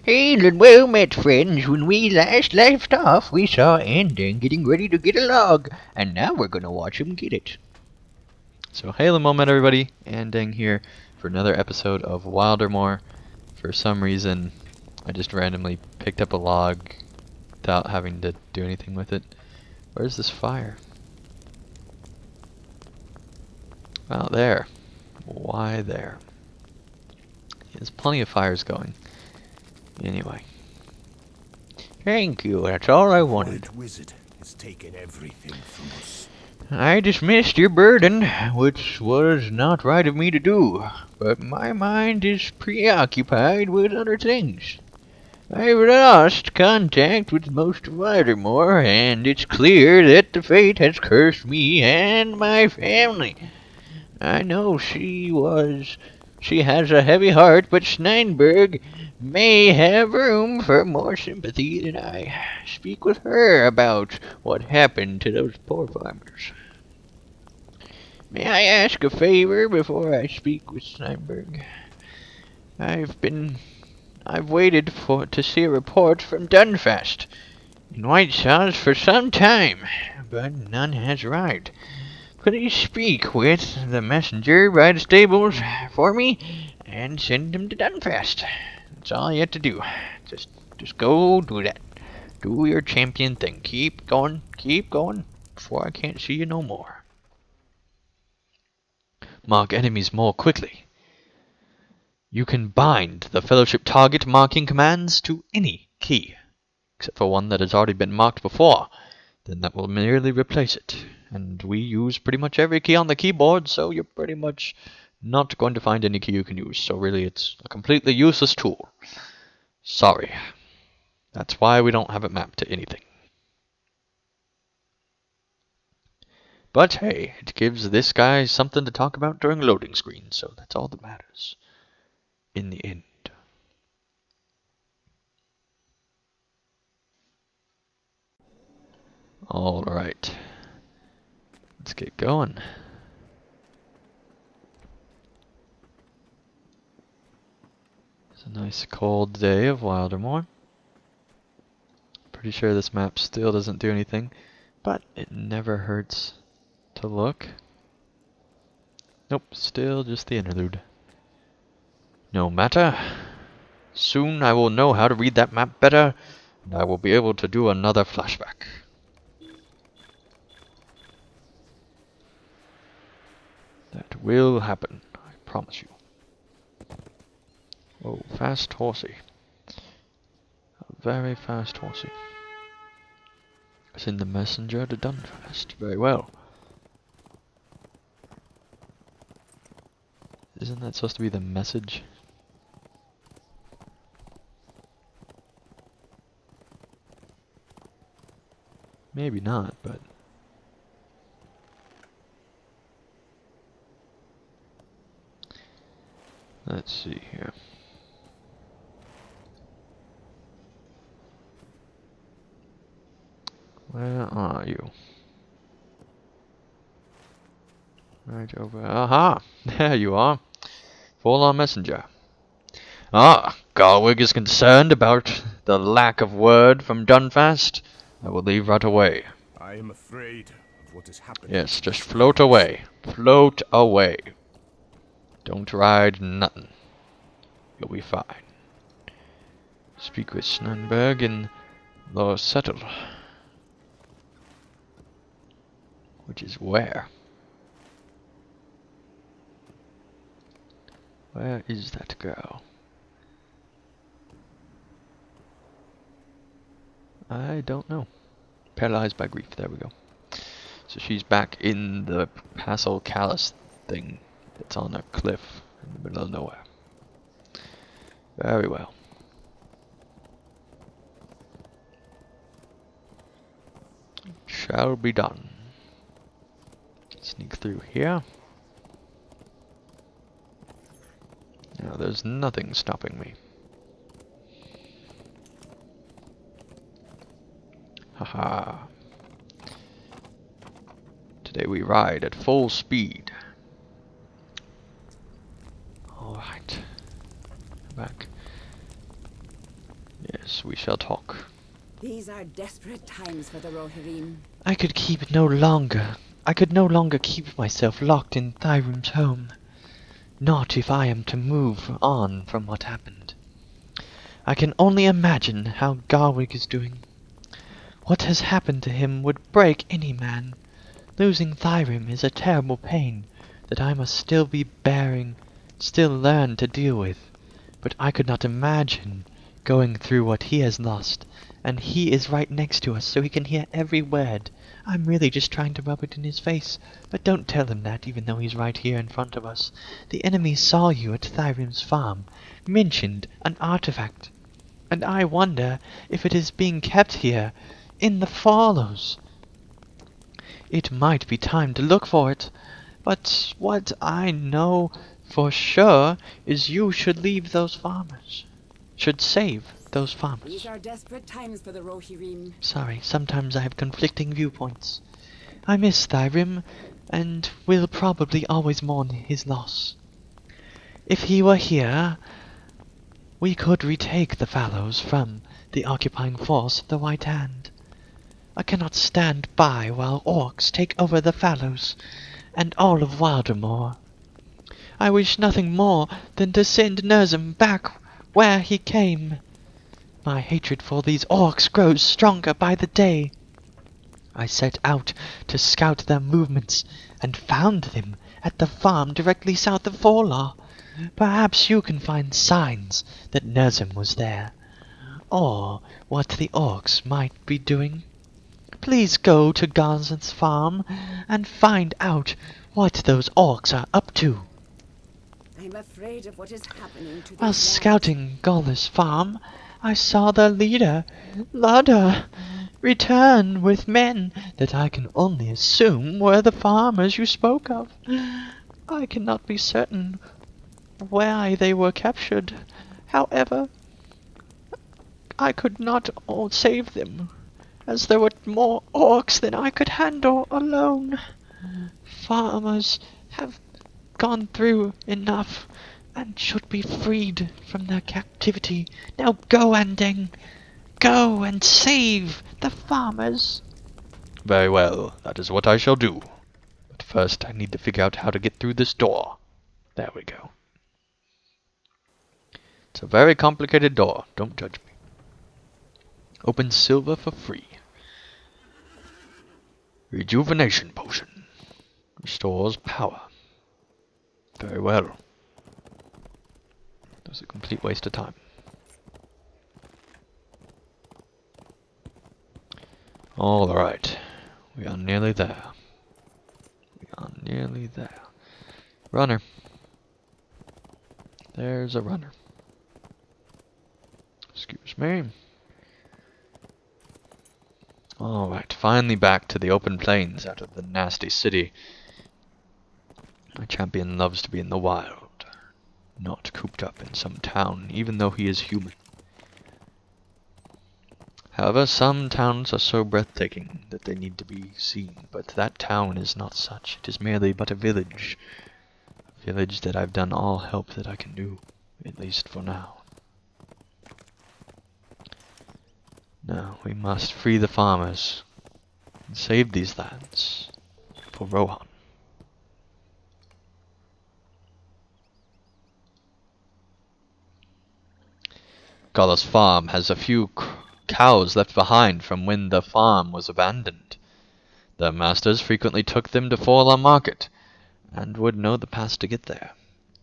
Hail and well met, friends. When we last left off, we saw Andang getting ready to get a log, and now we're gonna watch him get it. So hail and well met, everybody. Andang here for another episode of Wildermore. For some reason, I just randomly picked up a log without having to do anything with it. Where's this fire? Oh, there. Why there? There's plenty of fires going. Anyway. Thank you, that's all I wanted. That wizard has taken everything from us. I dismissed your burden, which was not right of me to do, but my mind is preoccupied with other things. I've lost contact with most of Wildermore, and it's clear that the fate has cursed me and my family. I know she has a heavy heart, but Steinberg may have room for more sympathy than I. Speak with her about what happened to those poor farmers. May I ask a favor before I speak with Steinberg? I've waited to see a report from Dunfast in Whitesauce for some time, but none has arrived. Please speak with the messenger by the stables for me and send him to Dunfast. That's all you have to do. Just go do that. Do your champion thing. Keep going, before I can't see you no more. Mark enemies more quickly. You can bind the Fellowship target marking commands to any key, except for one that has already been marked before. Then that will merely replace it. And we use pretty much every key on the keyboard, so you're pretty much not going to find any key you can use. So really it's a completely useless tool. Sorry. That's why we don't have it mapped to anything. But hey, it gives this guy something to talk about during loading screens, so that's all that matters. In the end. Alright. Let's get going. It's a nice cold day of Wildermore. Pretty sure this map still doesn't do anything, but it never hurts to look. Nope, still just the interlude. No matter. Soon I will know how to read that map better, and I will be able to do another flashback. That will happen, I promise you. Oh, fast horsey. A very fast horsey. Send the messenger to Dunfast. Very well. Isn't that supposed to be the message? Maybe not, but... Let's see here. Where are you? Right over... Aha! There you are. Full-on messenger. Ah, Garwig is concerned about the lack of word from Dunfast. I will leave right away. I am afraid of what is happening. Yes, just float away. Float away. Don't ride nothing. You'll be fine. Speak with Steinberg and they'll settle. Which is where? Where is that girl? I don't know. Paralyzed by grief. There we go. So she's back in the Castle Callus thing. It's on a cliff in the middle of nowhere. Very well. Shall be done. Sneak through here. Now there's nothing stopping me. Haha. Today we ride at full speed. Alright. Back. Yes, we shall talk. These are desperate times for the Rohirrim. I could no longer keep myself locked in Thyrum's home. Not if I am to move on from what happened. I can only imagine how Garwick is doing. What has happened to him would break any man. Losing Thyrum is a terrible pain that I must still learn to deal with. But I could not imagine going through what he has lost, and he is right next to us, so he can hear every word. I'm really just trying to rub it in his face, but don't tell him that, even though he's right here in front of us. The enemy saw you at Thyrum's farm, mentioned an artifact, and I wonder if it is being kept here, in the fallows. It might be time to look for it, but what I know for sure is you should leave those farmers. Should save those farmers. These are desperate times for the Rohirrim. Sorry, sometimes I have conflicting viewpoints. I miss Thyrum, and will probably always mourn his loss. If he were here, we could retake the fallows from the occupying force of the White Hand. I cannot stand by while orcs take over the fallows, and all of Wildermore. I wish nothing more than to send Nerzum back where he came. My hatred for these orcs grows stronger by the day. I set out to scout their movements, and found them at the farm directly south of Forlaw. Perhaps you can find signs that Nerzum was there, or what the orcs might be doing. Please go to Garzan's farm and find out what those orcs are up to. I'm afraid of what is happening to While these scouting Gauler's farm, I saw the leader, Lada, return with men that I can only assume were the farmers you spoke of. I cannot be certain why they were captured. However, I could not save them, as there were more orcs than I could handle alone. Farmers have gone through enough, and should be freed from their captivity. Now go, Andeng! Go and save the farmers! Very well, that is what I shall do. But first I need to figure out how to get through this door. There we go. It's a very complicated door, don't judge me. Open silver for free. Rejuvenation potion. Restores power. Very well. That was a complete waste of time. Alright. We are nearly there. We are nearly there. Runner. There's a runner. Excuse me. Alright, finally back to the open plains out of the nasty city. My champion loves to be in the wild, not cooped up in some town, even though he is human. However, some towns are so breathtaking that they need to be seen, but that town is not such. It is merely but a village. A village that I've done all help that I can do, at least for now. Now, we must free the farmers and save these lands for Rohan. Gala's farm has a few cows left behind from when the farm was abandoned. Their masters frequently took them to Forlaw Market, and would know the path to get there.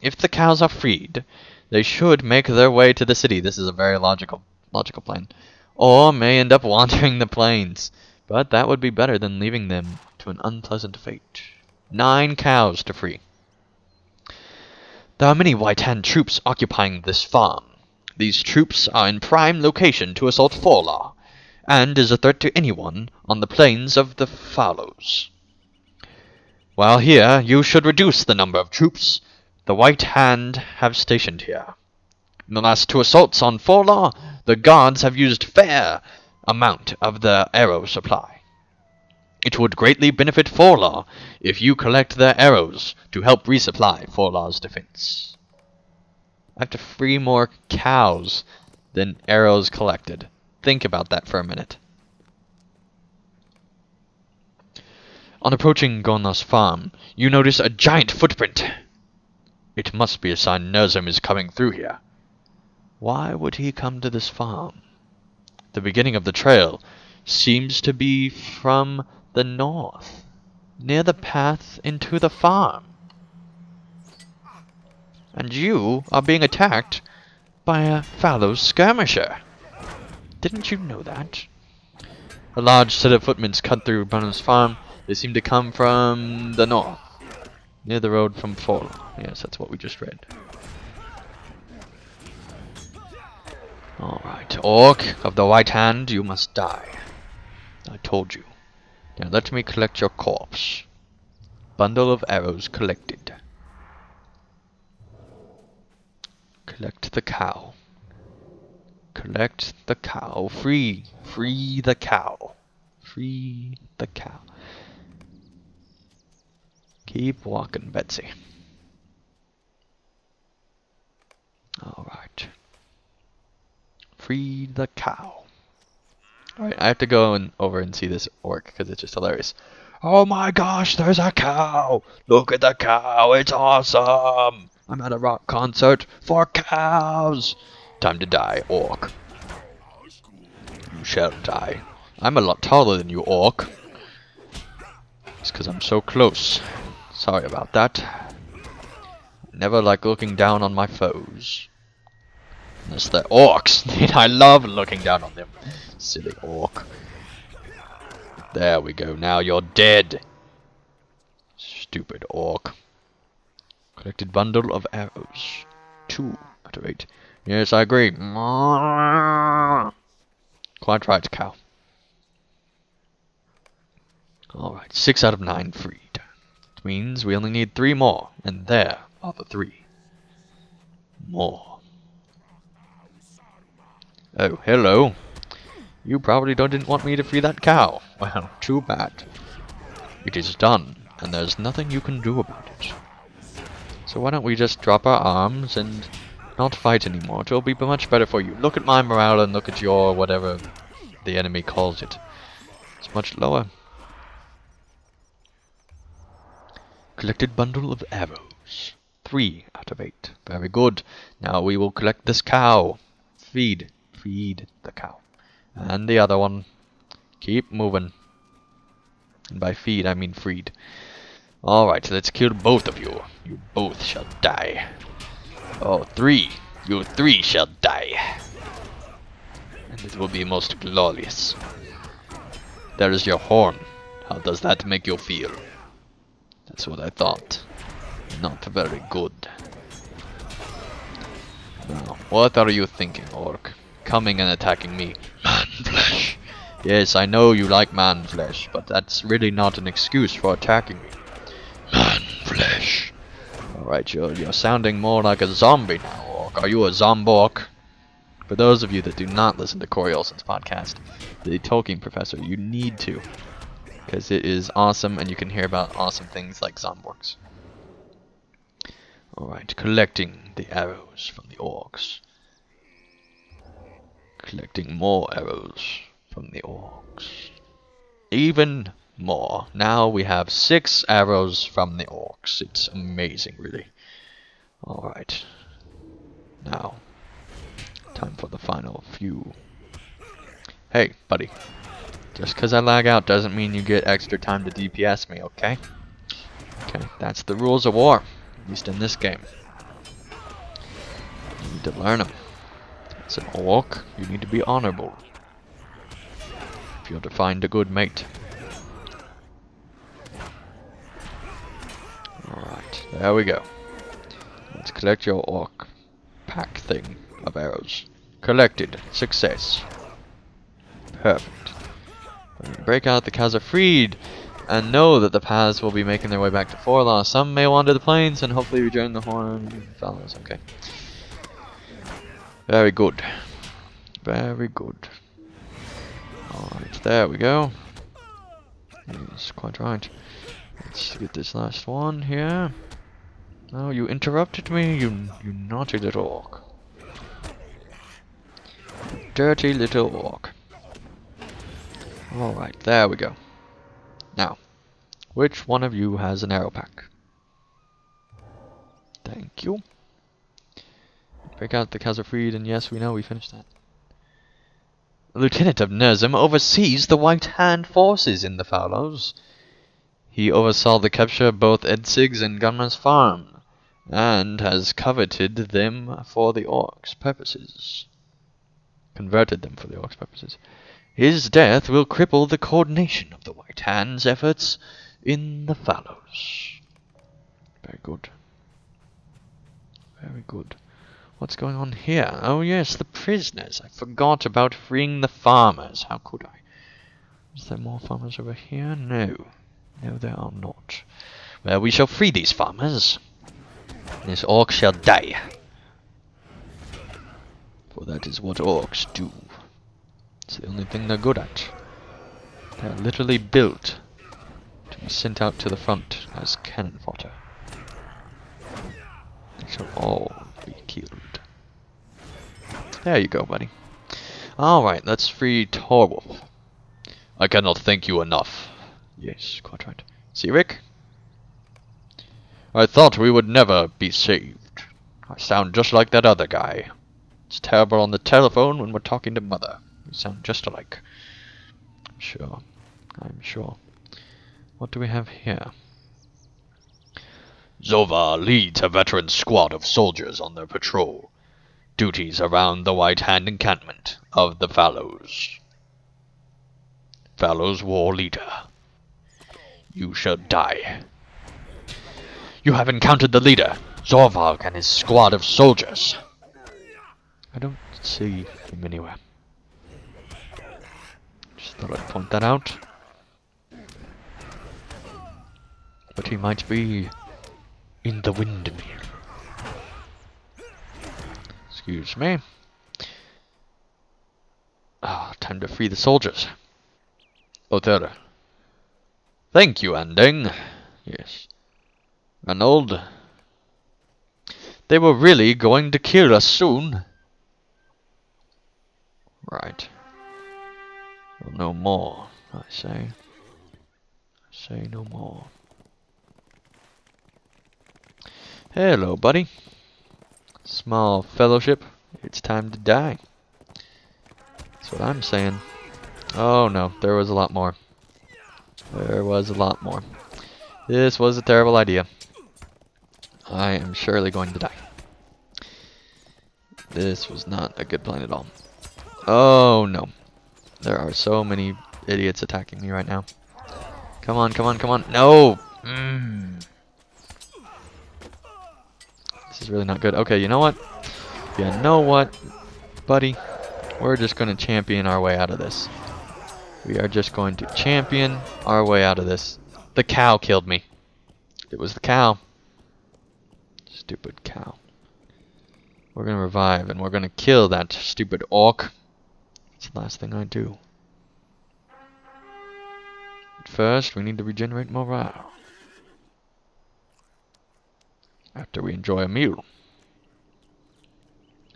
If the cows are freed, they should make their way to the city. This is a very logical plan. Or may end up wandering the plains, but that would be better than leaving them to an unpleasant fate. 9 cows to free. There are many White Hand troops occupying this farm. These troops are in prime location to assault Forlaw, and is a threat to anyone on the plains of the Fallows. While here, you should reduce the number of troops the White Hand have stationed here. In the last 2 assaults on Forlaw, the guards have used fair amount of their arrow supply. It would greatly benefit Forlaw if you collect their arrows to help resupply Forlaw's defense. I have to free more cows. than arrows collected. Think about that for a minute. On approaching Gornos farm, you notice a giant footprint. It must be a sign Nerzum is coming through here. Why would he come to this farm? The beginning of the trail seems to be from the north, near the path into the farm. And you are being attacked by a fallow skirmisher. Didn't you know that? A large set of footprints cut through Bunham's farm. They seem to come from the north, near the road from Fall. Yes, that's what we just read. Alright, Orc of the White Hand, you must die. I told you. Now let me collect your corpse. Bundle of arrows collected. Collect the cow. Collect the cow. Free the cow. Free the cow. Keep walking, Betsy. Alright. Free the cow. Alright, I have to go over and see this orc because it's just hilarious. Oh my gosh, there's a cow! Look at the cow, it's awesome! I'm at a rock concert for cows! Time to die, orc. You shall die. I'm a lot taller than you, orc. It's because I'm so close. Sorry about that. Never like looking down on my foes. Unless they're orcs. I love looking down on them. Silly orc. There we go. Now you're dead. Stupid orc. Collected bundle of arrows. 2 out of 8. Yes, I agree. Quite right, cow. Alright, 6 out of 9 freed. Which means we only need 3 more. And there are the 3. More. Oh, hello. You probably didn't want me to free that cow. Well, too bad. It is done, and there's nothing you can do about it. So why don't we just drop our arms and not fight anymore? It will be much better for you. Look at my morale and look at your whatever the enemy calls it. It's much lower. Collected bundle of arrows. 3 out of 8. Very good. Now we will collect this cow. Feed the cow. And the other one. Keep moving. And by feed, I mean freed. Alright, let's kill both of you. You both shall die. Oh, 3. You 3 shall die. And it will be most glorious. There is your horn. How does that make you feel? That's what I thought. Not very good. Now, what are you thinking, orc? Coming and attacking me. Man flesh. Yes, I know you like man flesh, but that's really not an excuse for attacking me. Man flesh. Alright, you're sounding more like a zombie now, orc. Are you a zombork? For those of you that do not listen to Corey Olsen's podcast, the Tolkien Professor, you need to. Because it is awesome, and you can hear about awesome things like zomborks. Alright, collecting the arrows from the orcs. Collecting more arrows from the orcs. Even more. Now we have 6 arrows from the orcs. It's amazing, really. Alright. Now, time for the final few. Hey, buddy. Just because I lag out doesn't mean you get extra time to DPS me, okay? Okay, that's the rules of war. At least in this game. You need to learn them. As an orc, you need to be honorable. If you're to find a good mate. Alright, there we go. Let's collect your orc pack thing of arrows. Collected. Success. Perfect. Break out, the cows are freed, and know that the paths will be making their way back to Forlaw. Some may wander the plains and hopefully rejoin the horn fellows. Okay. Very good. Very good. Alright, there we go. Yes, quite right. Let's get this last one here. Oh, you interrupted me, you naughty little orc. dirty little orc. Alright, there we go. Now, which one of you has an arrow pack? Thank you. Break out the cows are freed, and yes, we know we finished that. The Lieutenant of Nerzim oversees the White Hand forces in the Fallows. He oversaw the capture of both Edsig's and Gunmar's farm, and has coveted them for the Orcs' purposes. Converted them for the Orcs' purposes. His death will cripple the coordination of the White Hand's efforts in the Fallows. Very good. Very good. What's going on here? Oh yes, the prisoners. I forgot about freeing the farmers. How could I? Is there more farmers over here? No. No, there are not. Well, we shall free these farmers. This orc shall die. For that is what orcs do. It's the only thing they're good at. They're literally built to be sent out to the front as cannon fodder. They shall all be killed. There you go, buddy. Alright, let's free Torwolf. I cannot thank you enough. Yes, quite right. See, Rick? I thought we would never be saved. I sound just like that other guy. It's terrible on the telephone when we're talking to Mother. We sound just alike. Sure. I'm sure. What do we have here? Zova leads a veteran squad of soldiers on their patrol. Duties around the White Hand encampment of the Fallows. Fallows War Leader. You shall die. You have encountered the leader, Zorvarg and his squad of soldiers. I don't see him anywhere. Just thought I'd point that out. But he might be in the windmill. Excuse me. Ah, time to free the soldiers. LOTRO. Thank you, Anding. Yes. Arnold. They were really going to kill us soon. Right. Well, no more, I say. Say no more. Hello, buddy. Small fellowship. It's time to die. That's what I'm saying. Oh no, there was a lot more. There was a lot more. This was a terrible idea. I am surely going to die. This was not a good plan at all. Oh no. There are so many idiots attacking me right now. Come on, come on, come on. No! This is really not good. Okay, you know what? You know what, buddy? We're just going to champion our way out of this. We are just going to champion our way out of this. The cow killed me. It was the cow. Stupid cow. We're going to revive and we're going to kill that stupid orc. It's the last thing I do. But first, we need to regenerate morale. After we enjoy a meal.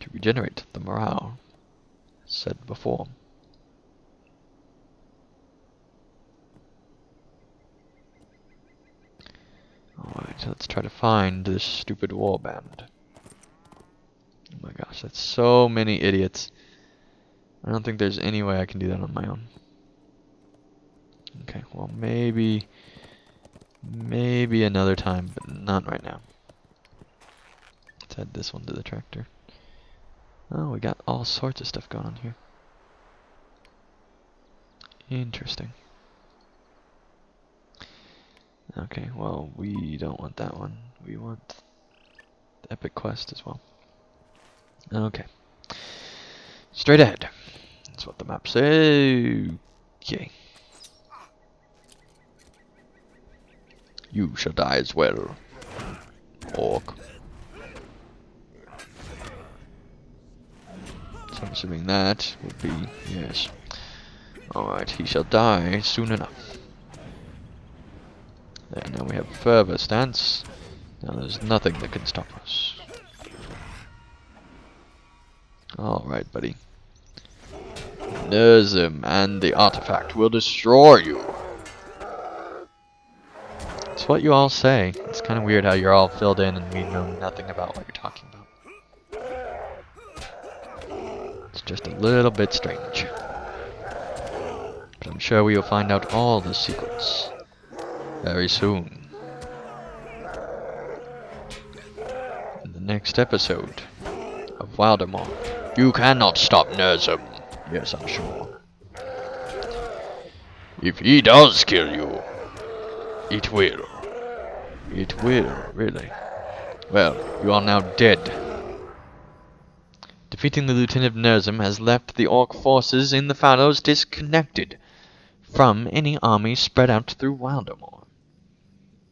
To regenerate the morale. As said before. Alright, so let's try to find this stupid warband. Oh my gosh, that's so many idiots. I don't think there's any way I can do that on my own. Okay, well maybe another time, but not right now. Let's add this one to the tractor. Oh, we got all sorts of stuff going on here. Interesting. Okay, well, we don't want that one. We want the epic quest as well. Okay. Straight ahead. That's what the map says. Okay. You shall die as well, orc. So I'm assuming that would be yes. Alright, he shall die soon enough. There, now we have further stance. Now there's nothing that can stop us. Alright, buddy. Nerzim and the artifact will destroy you. It's what you all say. It's kind of weird how you're all filled in and we know nothing about what you're talking about. It's just a little bit strange. But I'm sure we will find out all the secrets very soon. In the next episode of Wildermore. You cannot stop Nerzim. Yes, I'm sure. If he does kill you, it will. It will, really. Well, you are now dead. Defeating the Lieutenant of Nerzim has left the Orc forces in the Fallows disconnected from any army spread out through Wildermore.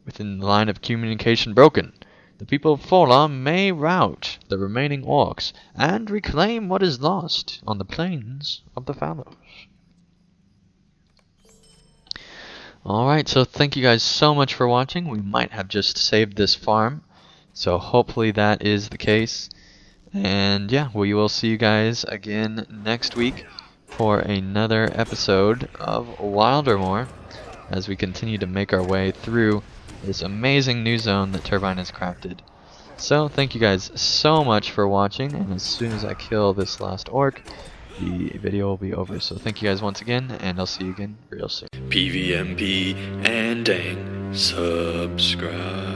Within the line of communication broken, the people of Forla may rout the remaining Orcs and reclaim what is lost on the plains of the Fallows. Alright, so thank you guys so much for watching. We might have just saved this farm, so hopefully that is the case. And yeah, we will see you guys again next week for another episode of Wildermore as we continue to make our way through this amazing new zone that Turbine has crafted. So thank you guys so much for watching, and as soon as I kill this last orc, the video will be over. So thank you guys once again, and I'll see you again real soon. PVMP and dang, subscribe.